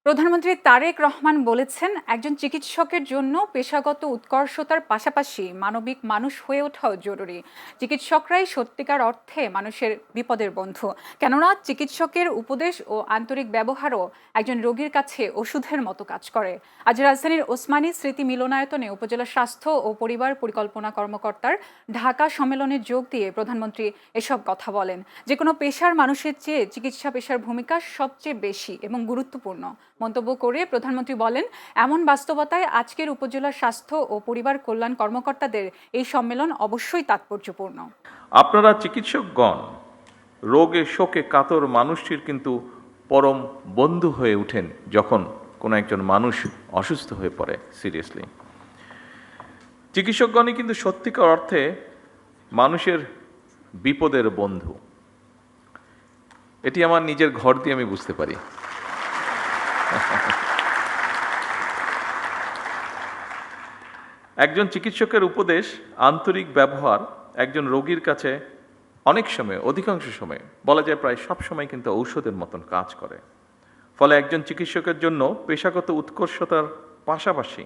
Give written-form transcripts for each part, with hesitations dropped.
প্রধানমন্ত্রী তারেক রহমান বলেছেন, একজন চিকিৎসকের জন্য পেশাগত উৎকর্ষতার পাশাপাশি মানবিক মানুষ হয়ে ওঠাও জরুরি। চিকিৎসকরাই সত্যিকার অর্থে মানুষের বিপদের বন্ধু। কেননা চিকিৎসকের উপদেশ ও আন্তরিক ব্যবহারও একজন রোগীর কাছে ওষুধের মতো কাজ করে। আজ রাজধানীর ওসমানী স্মৃতি মিলনায়তনে উপজেলা স্বাস্থ্য ও পরিবার পরিকল্পনা কর্মকর্তার ঢাকা সম্মেলনে যোগ দিয়ে প্রধানমন্ত্রী এসব কথা বলেন। যে কোনো পেশার মানুষের চেয়ে চিকিৎসা পেশার ভূমিকা সবচেয়ে বেশি এবং গুরুত্বপূর্ণ মন্তব্য করে প্রধানমন্ত্রী বলেন, এমন বাস্তবতায় আজকের উপজেলা স্বাস্থ্য ও পরিবার কল্যাণ কর্মকর্তাদের এই সম্মেলন অবশ্যই তাৎপর্যপূর্ণ। আপনারা চিকিৎসকগণ রোগে শোকে কাতর মানুষটির কিন্তু পরম বন্ধু হয়ে ওঠেন যখন কোনো একজন মানুষ অসুস্থ হয়ে পড়ে সিরিয়াসলি। চিকিৎসকগণই কিন্তু সত্যিকার অর্থে মানুষের বিপদের বন্ধু। এটি আমার নিজের ঘর দিয়ে আমি বুঝতে পারি। একজন চিকিৎসকের উপদেশ, আন্তরিক ব্যবহার একজন রোগীর কাছে অনেক সময়, অধিকাংশ সময় বলা যায় প্রায় সব সময় কিন্তু ঔষধের মতন কাজ করে। ফলে একজন চিকিৎসকের জন্য পেশাগত উৎকর্ষতার পাশাপাশি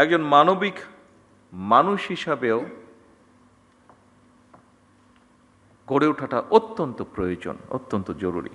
একজন মানবিক মানুষ হিসাবেও গড়ে ওঠাটা অত্যন্ত প্রয়োজন, অত্যন্ত জরুরি।